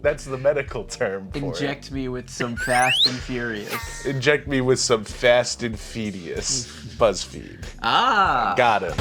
That's the medical term for Inject me with some Fast and Furious. Inject me with some Fast and Furious. Buzzfeed. Ah! Got it.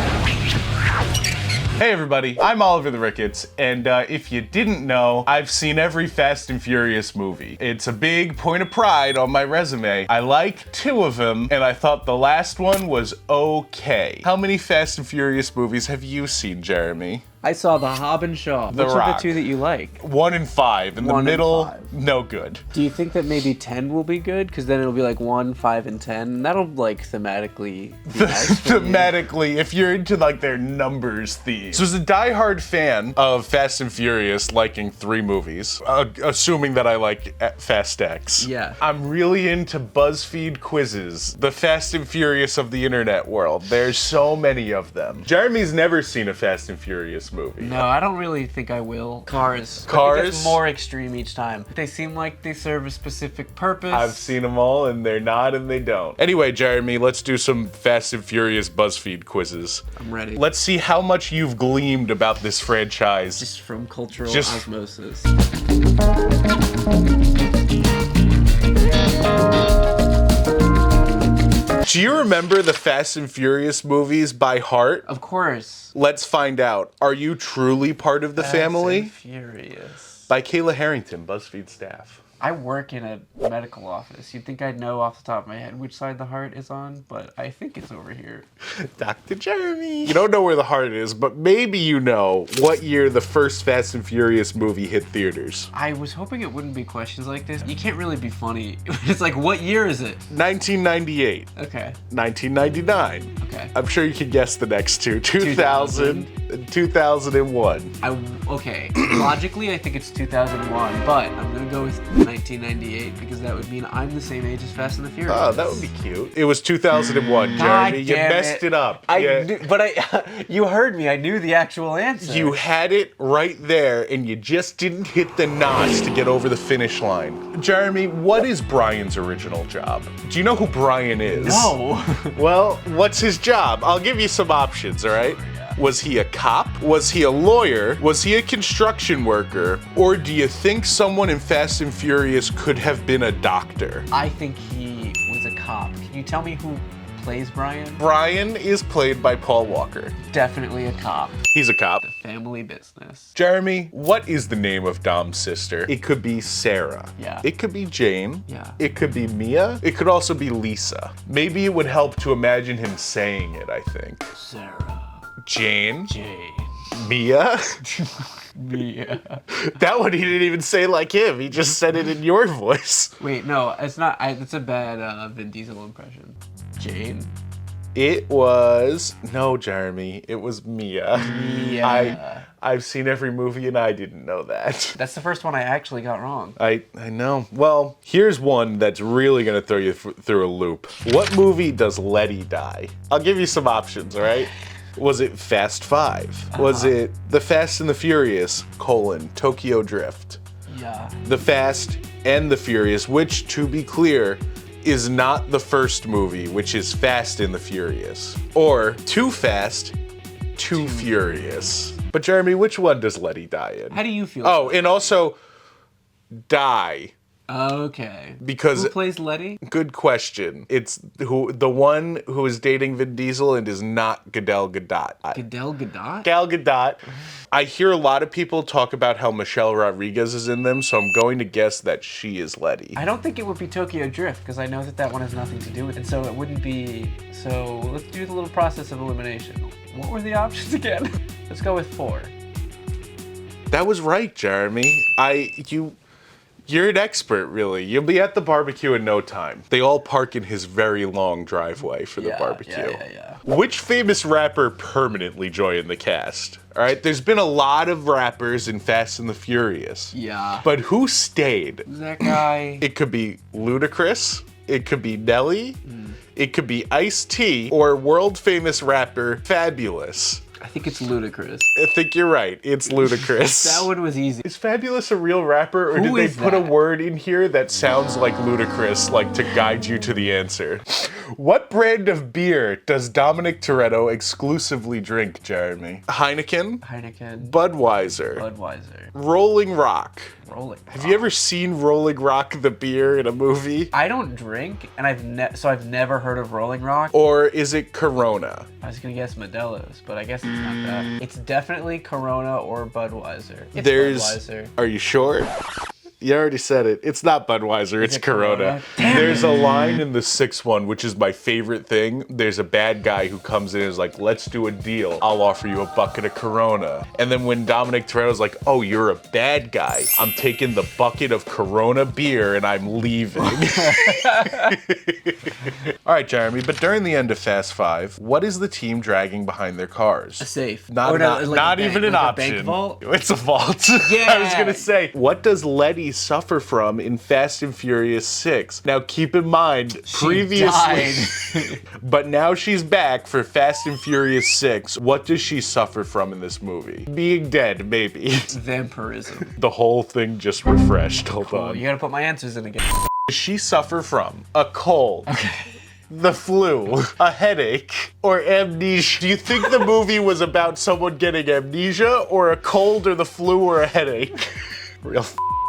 Hey everybody, I'm Oliver the Ricketts, and if you didn't know, I've seen every Fast and Furious movie. It's a big point of pride on my resume. I like 2 of them, and I thought the last one was okay. How many Fast and Furious movies have you seen, Jeremy? I saw The Hobb and Shaw. The Which Rock. are the 2 that you like? 1 and 5. In the 1 and middle, 5. no good. Do you think that maybe 10 will be good? Because then it'll be like 1, 5, and 10. That'll like thematically be nice for you. Thematically, if you're into like their numbers theme. So as a diehard fan of Fast and Furious, liking 3 movies, assuming that I like Fast X. Yeah. I'm really into Buzzfeed quizzes, the Fast and Furious of the internet world. There's so many of them. Jeremy's never seen a Fast and Furious movie. No, I don't really think I will. Cars. Cars? It gets more extreme each time. They seem like they serve a specific purpose. I've seen them all, and they're not, and they don't. Anyway, Jeremy, let's do some Fast and Furious Buzzfeed quizzes. I'm ready. Let's see how much you've gleamed about this franchise. Just from cultural Just- osmosis. Do you remember the Fast and Furious movies by heart? Of course. Let's find out. Are you truly part of the family? Fast and Furious. By Kayla Harrington, BuzzFeed staff. I work in a medical office. You'd think I'd know off the top of my head which side the heart is on, but I think it's over here. Dr. Jeremy. You don't know where the heart is, but maybe you know what year the first Fast and Furious movie hit theaters. I was hoping it wouldn't be questions like this. You can't really be funny. It's like, what year is it? 1998. Okay. 1999. Okay. I'm sure you can guess the next 2. 2000 and 2001. Okay. Logically, I think it's 2001, but I'm gonna go with 1998 because that would mean I'm the same age as Fast and the Furious. Oh, that would be cute. It was 2001, God Jeremy. You damn messed it up. You heard me. I knew the actual answer. You had it right there, and you just didn't hit the notch to get over the finish line. Jeremy, what is Brian's original job? Do you know who Brian is? No. Well, what's his job? I'll give you some options, all right? Was he a cop? Was he a lawyer? Was he a construction worker? Or do you think someone in Fast and Furious could have been a doctor? I think he was a cop. Can you tell me who plays Brian? Brian is played by Paul Walker. Definitely a cop. He's a cop. Family business. Jeremy, what is the name of Dom's sister? It could be Sarah. Yeah. It could be Jane. Yeah. It could be Mia. It could also be Lisa. Maybe it would help to imagine him saying it, I think. Sarah. Jane. Jane. Mia. Mia. That one he didn't even say like him. He just said it in your voice. Wait, no, it's not. It's a bad Vin Diesel impression. Jane. It was no, Jeremy. It was Mia. Mia. I've seen every movie and I didn't know that. That's the first one I actually got wrong. I know. Well, here's one that's really gonna throw you through a loop. What movie does Letty die? I'll give you some options. All right. Was it Fast 5? Was it The Fast and the Furious, Tokyo Drift? Yeah. The Fast and the Furious, which, to be clear, is not the first movie, which is Fast and the Furious. Or Too Fast, Too Furious. But Jeremy, which one does Letty die in? How do you feel? Oh, and also, die. Okay. Because who plays Letty? Good question. It's the one who is dating Vin Diesel and is not Gal Gadot. Gal Gadot? Gal Gadot. I hear a lot of people talk about how Michelle Rodriguez is in them, so I'm going to guess that she is Letty. I don't think it would be Tokyo Drift because I know that one has nothing to do with it, and so it wouldn't be. So let's do the little process of elimination. What were the options again? Let's go with 4. That was right, Jeremy. You're an expert, really. You'll be at the barbecue in no time. They all park in his very long driveway for the barbecue. Yeah. Which famous rapper permanently joined the cast? All right, there's been a lot of rappers in Fast and the Furious. Yeah. But who stayed? Who's that guy? It could be Ludacris. It could be Nelly. It could be Ice-T or world famous rapper Fabulous. I think it's Ludacris. I think you're right. It's Ludacris. That one was easy. Is Fabulous a real rapper, or Who did is they put a that? word in here that sounds like Ludacris, like to guide you to the answer? What brand of beer does Dominic Toretto exclusively drink, Jeremy? Heineken? Heineken. Budweiser? Budweiser. Rolling Rock? Rolling Rock. Have you ever seen Rolling Rock the beer in a movie? I don't drink, and I've never heard of Rolling Rock. Or is it Corona? I was gonna guess Modelo's, but I guess it's not that. It's definitely Corona or Budweiser. It's Budweiser. Are you sure? You already said it. It's not Budweiser, it's it Corona. Damn There's it. a line in the sixth one, which is my favorite thing. There's a bad guy who comes in and is like, let's do a deal. I'll offer you a bucket of Corona. And then when Dominic Toretto's like, oh, you're a bad guy. I'm taking the bucket of Corona beer and I'm leaving. All right, Jeremy, but during the end of Fast 5, what is the team dragging behind their cars? A safe. Not even an option. Bank vault? It's a vault. Yeah. I was gonna say, what does Letty suffer from in Fast and Furious 6? Now keep in mind, previously, but now she's back for Fast and Furious 6. What does she suffer from in this movie? Being dead, maybe. Vampirism. The whole thing just refreshed. Hold Cool. on. You gotta put my answers in again. Does she suffer from a cold? The flu, a headache, or amnesia? Do you think the movie was about someone getting amnesia, or a cold, or the flu, or a headache? Real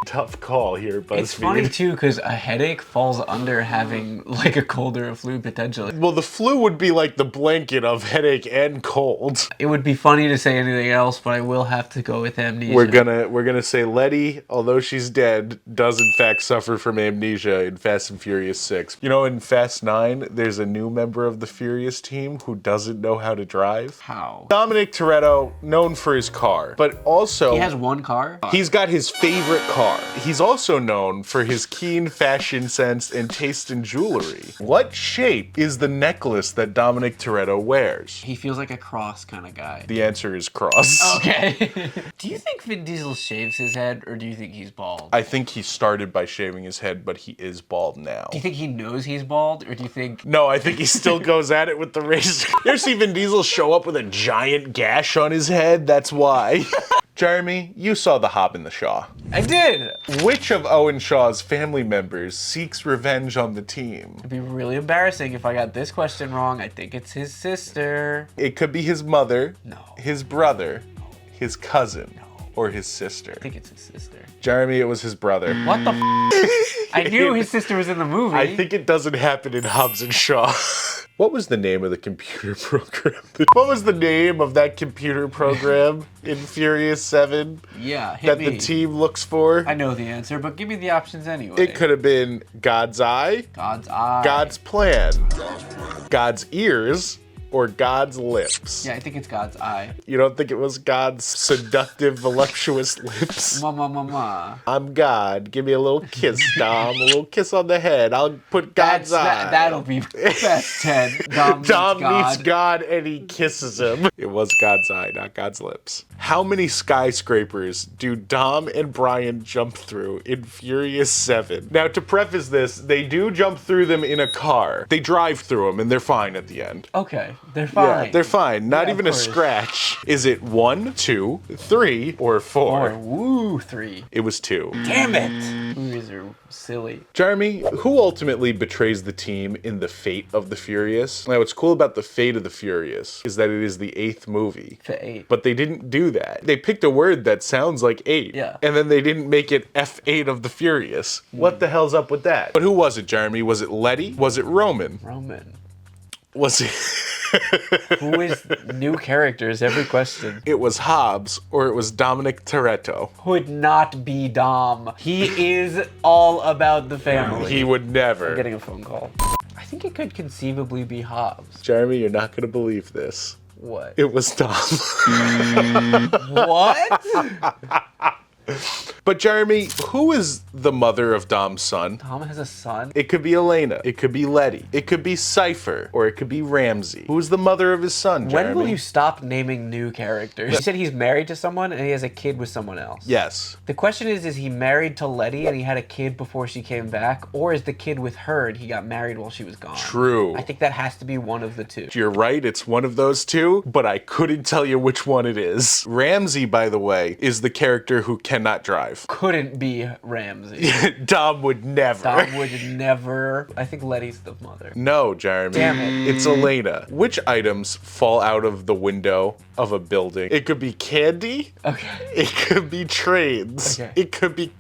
tough call here, Buzzfeed. It's funny too, because a headache falls under having like a cold or a flu potentially. Well, the flu would be like the blanket of headache and cold. It would be funny to say anything else, but I will have to go with amnesia. We're gonna say Letty, although she's dead, does in fact suffer from amnesia in Fast and Furious 6. You know, in Fast 9, there's a new member of the Furious team who doesn't know how to drive. How? Dominic Toretto, known for his car, but also He has one car? he's got his favorite car. He's also known for his keen fashion sense and taste in jewelry. What shape is the necklace that Dominic Toretto wears? He feels like a cross kind of guy. The answer is cross. Okay. Do you think Vin Diesel shaves his head, or do you think he's bald? I think he started by shaving his head, but he is bald now. Do you think he knows he's bald, or do you think... No, I think he still goes at it with the razor. You ever see Vin Diesel show up with a giant gash on his head? That's why. Jeremy, you saw The Hob and the Shaw. I did! Which of Owen Shaw's family members seeks revenge on the team? It'd be really embarrassing if I got this question wrong. I think it's his sister. It could be his mother, No. his brother, his cousin, or his sister. I think it's his sister. Jeremy, it was his brother. What the f? I knew his sister was in the movie. I think it doesn't happen in Hobbs and Shaw. What was the name of the computer program? What was the name of that computer program in Furious 7 Yeah, hit that me. the team looks for? I know the answer, but give me the options anyway. It could have been God's eye, God's eye. God's plan, God's ears, or God's lips. Yeah, I think it's God's eye. You don't think it was God's seductive, voluptuous lips? Ma. I'm God. Give me a little kiss, Dom. A little kiss on the head. I'll put God's eye. That'll be best 10. Dom meets God and he kisses him. It was God's eye, not God's lips. How many skyscrapers do Dom and Brian jump through in Furious 7? Now, to preface this, they do jump through them in a car. They drive through them and they're fine at the end. Okay, they're fine. Yeah, they're fine. Not Yeah, even of a course. scratch. Is it 1, 2, 3, or 4? Or woo, 3. It was 2. Damn it! Movies are silly. Jeremy, who ultimately betrays the team in The Fate of the Furious? Now, what's cool about The Fate of the Furious is that it is the 8th movie. F8. But they didn't do that. They picked a word that sounds like 8. Yeah. And then they didn't make it F8 of the Furious. What the hell's up with that? But who was it, Jeremy? Was it Letty? Was it Roman? Roman. Was it... Who is new characters? Every question. It was Hobbs, or it was Dominic Toretto. Would not be Dom. He is all about the family. He would never. I'm getting a phone call. I think it could conceivably be Hobbs. Jeremy, you're not gonna believe this. What? It was Dom. What? But Jeremy, who is the mother of Dom's son? Dom has a son? It could be Elena. It could be Letty. It could be Cypher. Or it could be Ramsey. Who's the mother of his son, Jeremy? When will you stop naming new characters? You said he's married to someone and he has a kid with someone else. Yes. The question is he married to Letty and he had a kid before she came back? Or is the kid with her and he got married while she was gone? True. I think that has to be one of the two. You're right, it's one of those two, but I couldn't tell you which one it is. Ramsey, by the way, is the character who cannot drive. 5. Couldn't be Ramsey. Dom would never. Dom would never. I think Letty's the mother. No, Jeremy. Damn it. It's Elena. Which items fall out of the window of a building? It could be candy. Okay. It could be trains. Okay. It could be...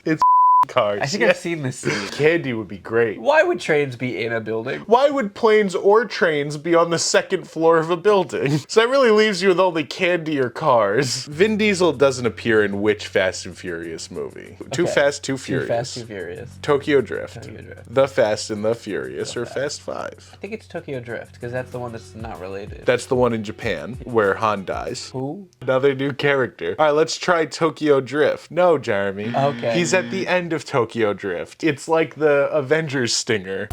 It's cars. I think I've seen this scene. Candy would be great. Why would trains be in a building? Why would planes or trains be on the 2nd floor of a building? So that really leaves you with only candy or cars. Vin Diesel doesn't appear in which Fast and Furious movie? Too Fast, Too Furious. Too Fast, Too Furious. Tokyo Drift. Tokyo Drift. The Fast and the Furious, or Fast 5. I think it's Tokyo Drift, because that's the one that's not related. That's the one in Japan, where Han dies. Who? Another new character. All right, let's try Tokyo Drift. No, Jeremy. Okay. He's at the end of Tokyo Drift. It's like the Avengers stinger.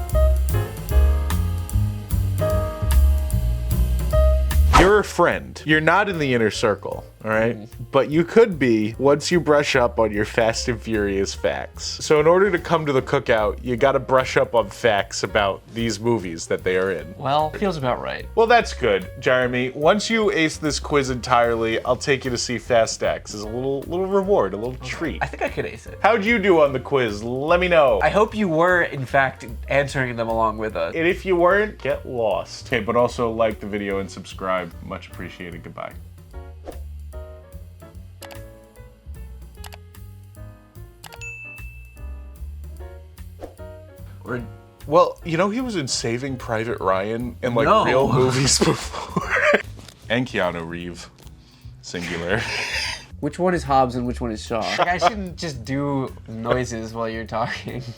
You're a friend. You're not in the inner circle, all right? But you could be once you brush up on your Fast and Furious facts. So in order to come to the cookout, you gotta brush up on facts about these movies that they are in. Well, feels about right. Well, that's good, Jeremy. Once you ace this quiz entirely, I'll take you to see Fast X as a little reward, a little treat. I think I could ace it. How'd you do on the quiz? Let me know. I hope you were, in fact, answering them along with us. And if you weren't, get lost. Okay, but also like the video and subscribe. Much appreciated. Goodbye. Well, you know he was in Saving Private Ryan and like No. real movies before. And Keanu Reeves. Singular. Which one is Hobbs and which one is Shaw? Like, I shouldn't just do noises while you're talking.